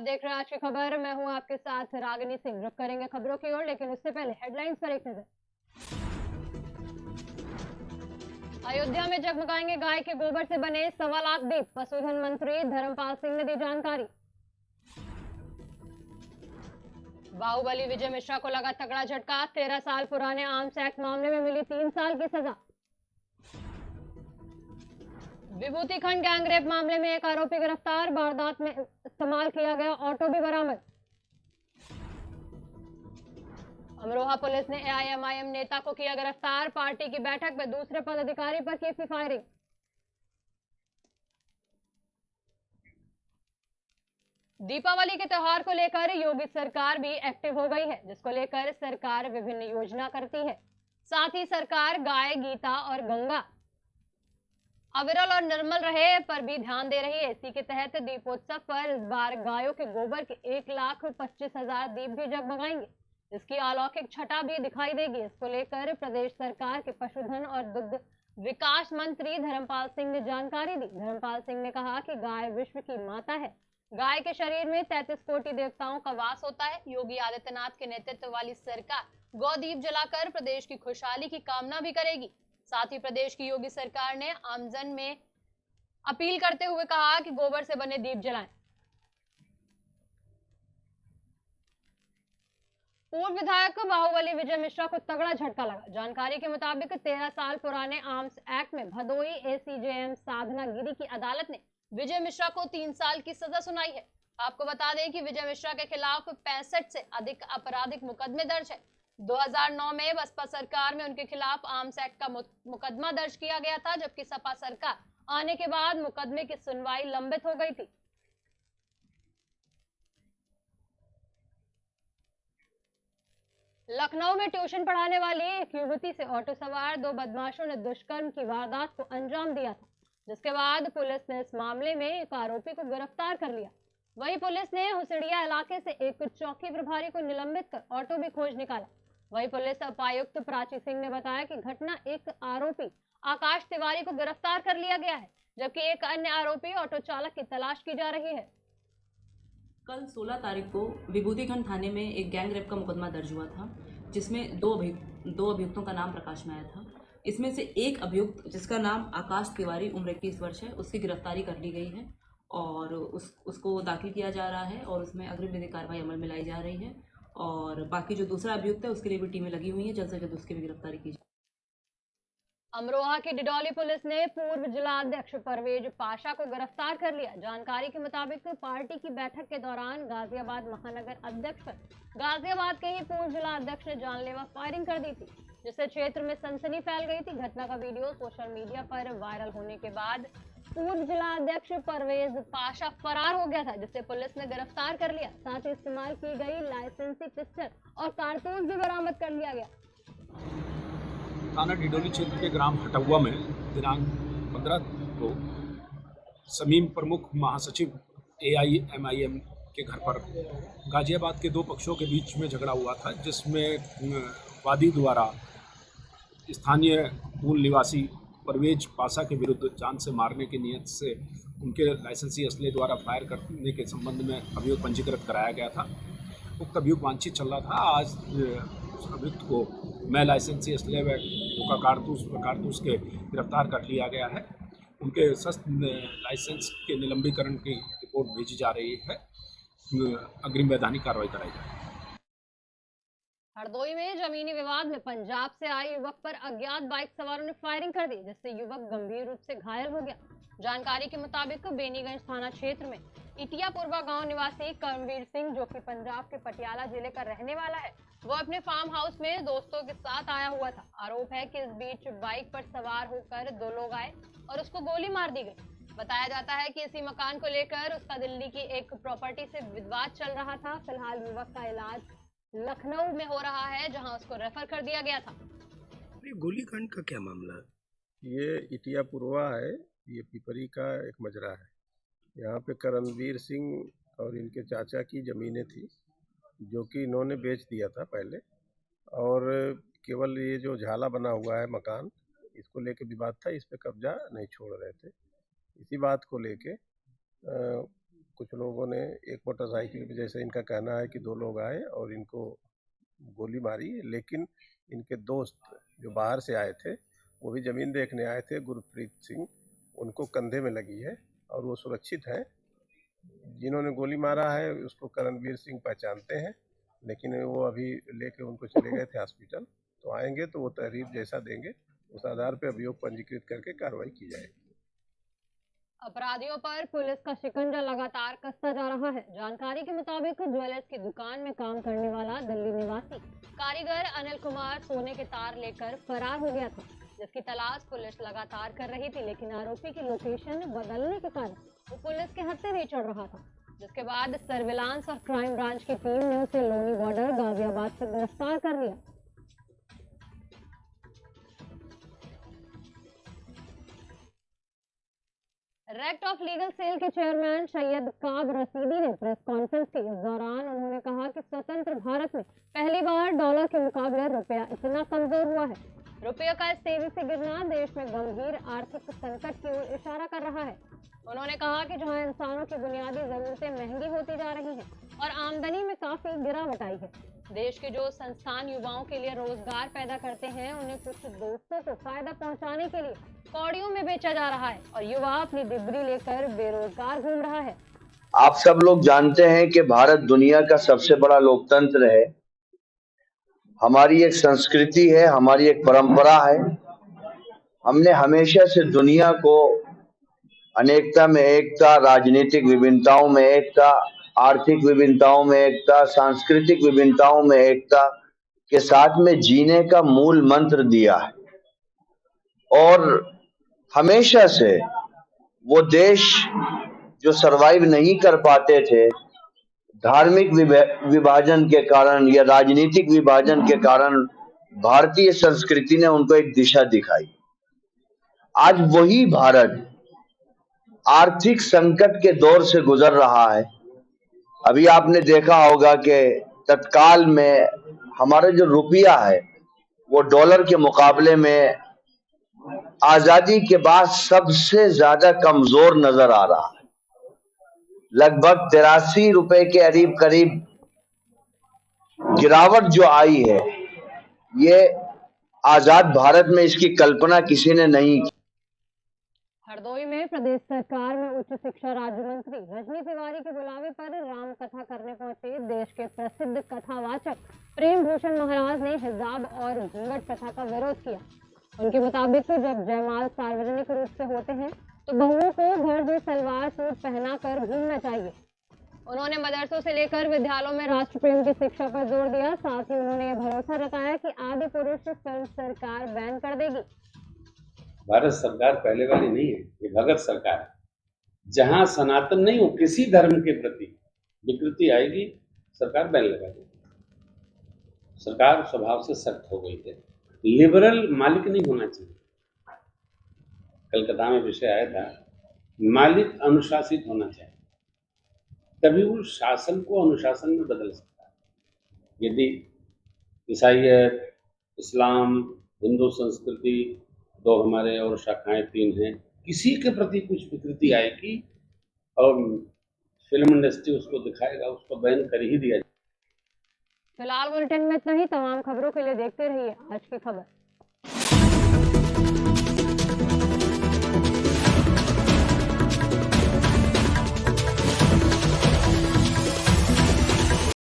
आप देख रहे हैं आज की खबर। मैं हूं आपके साथ रागिनी सिंह। रुक करेंगे खबरों की ओर, लेकिन उससे पहले हेडलाइंस पर एक नजर। अयोध्या में जगमगाएंगे गाय के गोबर से बने 1.25 लाख दीप। पशुधन मंत्री धर्मपाल सिंह ने दी जानकारी। बाहुबली विजय मिश्रा को लगा तगड़ा झटका। 13 साल पुराने आर्म्स एक्ट मामले में मिली 3 साल की सजा। विभूति खंड गैंगरेप मामले में एक आरोपी गिरफ्तार। वारदात में इस्तेमाल किया गया ऑटो भी बरामद। अमरोहा पुलिस ने एआईएमआईएम नेता को किया गिरफ्तार। पार्टी की बैठक में दूसरे पदाधिकारी पर की थी फायरिंग। दीपावली के त्योहार को लेकर योगी सरकार भी एक्टिव हो गई है, जिसको लेकर सरकार विभिन्न योजना करती है। साथ ही सरकार गाय, गीता और गंगा अविरल और निर्मल रहे पर भी ध्यान दे रही है। इसी के तहत दीपोत्सव पर इस बार गायों के गोबर के 1,25,000 दीप भी जगमगाएंगे। इसकी अलौकिक छटा भी दिखाई देगी। इसको लेकर प्रदेश सरकार के पशुधन और दुग्ध विकास मंत्री धर्मपाल सिंह ने जानकारी दी। धर्मपाल सिंह ने कहा कि गाय विश्व की माता है। गाय के शरीर में 33 कोटि देवताओं का वास होता है। योगी आदित्यनाथ के नेतृत्व वाली सरकार गौदीप जलाकर प्रदेश की खुशहाली की कामना भी करेगी। साथ ही प्रदेश की योगी सरकार ने आमजन में अपील करते हुए कहा कि गोबर से बने दीप जलाएं। पूर्व विधायक बाहुबली विजय मिश्रा को तगड़ा झटका लगा। जानकारी के मुताबिक 13 साल पुराने आर्म्स एक्ट में भदोई एसीजेएम साधना गिरी की अदालत ने विजय मिश्रा को 3 साल की सजा सुनाई है। आपको बता दें कि विजय मिश्रा के खिलाफ 65 से अधिक आपराधिक मुकदमे दर्ज है। 2009 में बसपा सरकार में उनके खिलाफ आर्म्स एक्ट का मुकदमा दर्ज किया गया था, जबकि सपा सरकार आने के बाद मुकदमे की सुनवाई लंबित हो गई थी। लखनऊ में ट्यूशन पढ़ाने वाली एक युवती से ऑटो सवार 2 बदमाशों ने दुष्कर्म की वारदात को अंजाम दिया था, जिसके बाद पुलिस ने इस मामले में एक आरोपी को गिरफ्तार कर लिया। वहीं पुलिस ने हुसड़िया इलाके से एक चौकी प्रभारी को निलंबित कर ऑटो भी खोज निकाला। वहीं पुलिस उपायुक्त प्राची सिंह ने बताया कि घटना एक आरोपी आकाश तिवारी को गिरफ्तार कर लिया गया है, जबकि एक अन्य आरोपी ऑटो चालक की तलाश की जा रही है। कल 16 तारीख को विभूतिखंड थाने में एक गैंग रेप का मुकदमा दर्ज हुआ था, जिसमें दो अभियुक्तों का नाम प्रकाश में आया था। इसमें से एक अभियुक्त, जिसका नाम आकाश तिवारी, उम्र 21 वर्ष है, उसकी गिरफ्तारी कर ली गई है और उसको दाखिल किया जा रहा है और उसमें अग्रिम विधिक कार्रवाई अमल में लाई जा रही है। और बाकी जो दूसरा अभियुक्त है, उसके लिए भी टीमें लगी हुई हैं। जल्द से जल्द उसकी भी गिरफ्तारी की जाए। अमरोहा की डिडौली पुलिस ने पूर्व जिलाध्यक्ष परवेज पाशा को गिरफ्तार कर लिया। जानकारी के मुताबिक पार्टी की बैठक के दौरान गाजियाबाद महानगर अध्यक्ष पर गाजियाबाद के ही पूर्व जिलाध्यक्ष ने जानलेवा फायरिंग कर दी थी, जिससे क्षेत्र में सनसनी फैल गई थी। घटना का वीडियो सोशल मीडिया पर वायरल होने के बाद पूर्व जिलाध्यक्ष परवेज पाशा फरार हो गया था, जिसे पुलिस ने गिरफ्तार कर लिया। साथ ही इस्तेमाल की गई लाइसेंसी पिस्टल और कारतूस भी बरामद कर लिया गया। थाना डिडौली क्षेत्र के ग्राम हटौआ में दिनांक 15 को समीम प्रमुख महासचिव एआईएमआईएम के घर पर गाजियाबाद के 2 पक्षों के बीच में झगड़ा हुआ था, जिसमें वादी द्वारा स्थानीय मूल निवासी परवेज पाशा के विरुद्ध जान से मारने की नीयत से उनके लाइसेंसी असले द्वारा फायर करने के संबंध में अभियोग पंजीकृत कराया गया था। उक्त अभियोग वांछित चल रहा था। आज अभियुक्त को मैं लाइसेंसी असले व कारतूस के गिरफ्तार कर लिया गया है। उनके शस्त्र लाइसेंस के निलंबीकरण की रिपोर्ट भेजी जा रही है। अग्रिम वैधानिक कार्रवाई कराई जाएगी। हरदोई में जमीनी विवाद में पंजाब से आए युवक पर अज्ञात बाइक सवारों ने फायरिंग कर दी, जिससे युवक गंभीर रूप से घायल हो गया। जानकारी के मुताबिक बेनीगंज थाना क्षेत्र में इटियापुरवा गांव निवासी कर्मवीर सिंह, जो कि पंजाब के पटियाला जिले का रहने वाला है, वो अपने फार्म हाउस में दोस्तों के साथ आया हुआ था। आरोप है कि इस बीच बाइक पर सवार होकर 2 लोग आए और उसको गोली मार दी गई। बताया जाता है कि इसी मकान को लेकर उसका दिल्ली की एक प्रॉपर्टी से विवाद चल रहा था। फिलहाल युवक का इलाज लखनऊ में हो रहा है, जहां उसको रेफर कर दिया गया था। ये गोलीकांड का क्या मामला है? ये इटियापुरवा है, ये पिपरी का एक मजरा है। यहाँ पे करमवीर सिंह और इनके चाचा की ज़मीनें थी, जो कि इन्होंने बेच दिया था पहले, और केवल ये जो झाला बना हुआ है मकान, इसको लेके विवाद था। इस पे कब्जा नहीं छोड़ रहे थे। इसी बात को लेके कुछ लोगों ने एक मोटरसाइकिल पे, जैसे इनका कहना है कि 2 लोग आए और इनको गोली मारी, लेकिन इनके दोस्त जो बाहर से आए थे वो भी ज़मीन देखने आए थे, गुरप्रीत सिंह, उनको कंधे में लगी है और वो सुरक्षित हैं। जिन्होंने गोली मारा है उसको करणवीर सिंह पहचानते हैं, लेकिन वो अभी लेके उनको चले गए थे हॉस्पिटल। तो आएंगे तो वो तहरीर जैसा देंगे उस आधार पर अभियोग पंजीकृत करके कार्रवाई की जाएगी। अपराधियों पर पुलिस का शिकंजा लगातार कसता जा रहा है। जानकारी के मुताबिक ज्वेलर्स की दुकान में काम करने वाला दिल्ली निवासी कारीगर अनिल कुमार सोने के तार लेकर फरार हो गया था, जिसकी तलाश पुलिस लगातार कर रही थी, लेकिन आरोपी की लोकेशन बदलने के कारण वो पुलिस के हत्थे नहीं चढ़ रहा था। जिसके बाद सर्विलांस और क्राइम ब्रांच की टीम ने उसे लोनी बॉर्डर गाजियाबाद से गिरफ्तार कर लिया। रेक्ट ऑफ लीगल सेल के चेयरमैन सैयद काब रसीदी ने प्रेस कॉन्फ्रेंस की। इस दौरान उन्होंने कहा कि स्वतंत्र भारत में पहली बार डॉलर के मुकाबले रुपया इतना कमजोर हुआ है। रुपये का इस तेजी से गिरना देश में गंभीर आर्थिक संकट की ओर इशारा कर रहा है। उन्होंने कहा कि जहां इंसानों की बुनियादी जरूरतें महंगी होती जा रही हैं और आमदनी में काफी गिरावट आई है, देश के जो संस्थान युवाओं के लिए रोजगार पैदा करते हैं उन्हें कुछ दोस्तों को फायदा पहुंचाने के लिए कौड़ियों में बेचा जा रहा है और युवा अपनी डिग्री लेकर बेरोजगार घूम रहा है। आप सब लोग जानते हैं कि भारत दुनिया का सबसे बड़ा लोकतंत्र है। हमारी एक संस्कृति है, हमारी एक परंपरा है। हमने हमेशा से दुनिया को अनेकता में एकता, राजनीतिक विभिन्नताओं में एकता, आर्थिक विभिन्नताओं में एकता, सांस्कृतिक विभिन्नताओं में एकता के साथ में जीने का मूल मंत्र दिया है। और हमेशा से वो देश जो सरवाइव नहीं कर पाते थे धार्मिक विभाजन के कारण या राजनीतिक विभाजन के कारण, भारतीय संस्कृति ने उनको एक दिशा दिखाई। आज वही भारत आर्थिक संकट के दौर से गुजर रहा है। अभी आपने देखा होगा कि तत्काल में हमारा जो रुपया है वो डॉलर के मुकाबले में आजादी के बाद सबसे ज्यादा कमजोर नजर आ रहा है। लगभग 83 रुपए के करीब गिरावट जो आई है, ये आजाद भारत में इसकी कल्पना किसी ने नहीं की। हरदोई में प्रदेश सरकार में उच्च शिक्षा राज्य मंत्री रजनी तिवारी के बुलावे पर राम कथा करने पहुंचे देश के प्रसिद्ध कथावाचक प्रेम भूषण महाराज ने हिजाब और घूंघट प्रथा का विरोध किया। उनके मुताबिक जब जयमाल सार्वजनिक रूप से होते हैं तो बहुओं को घर में सलवार सूट पहनाकर घूमना चाहिए। उन्होंने मदरसों से लेकर विद्यालयों में राष्ट्र प्रेम की शिक्षा पर जोर दिया। साथ ही उन्होंने यह भरोसा जताया कि आदि पुरुष फिल्म सरकार बैन कर देगी। भारत सरकार पहले वाली नहीं है, ये भगत सरकार है। जहां सनातन नहीं हो, किसी धर्म के प्रति विकृति आएगी, सरकार बैन लगा देगी। सरकार स्वभाव से सख्त हो गई है। लिबरल मालिक नहीं होना चाहिए। कलकत्ता में विषय आया था, मालिक अनुशासित होना चाहिए, तभी वो शासन को अनुशासन में बदल सकता है। यदि ईसाईयत, इस्लाम, हिंदू संस्कृति, दो हमारे और शाखाएं 3 हैं, किसी के प्रति कुछ विकृति आएगी और फिल्म इंडस्ट्री उसको दिखाएगा, उसको बैन कर ही दिया जाएगा। फिलहाल बुलेटिन में इतना ही। तमाम खबरों के लिए देखते रहिए आज की खबर।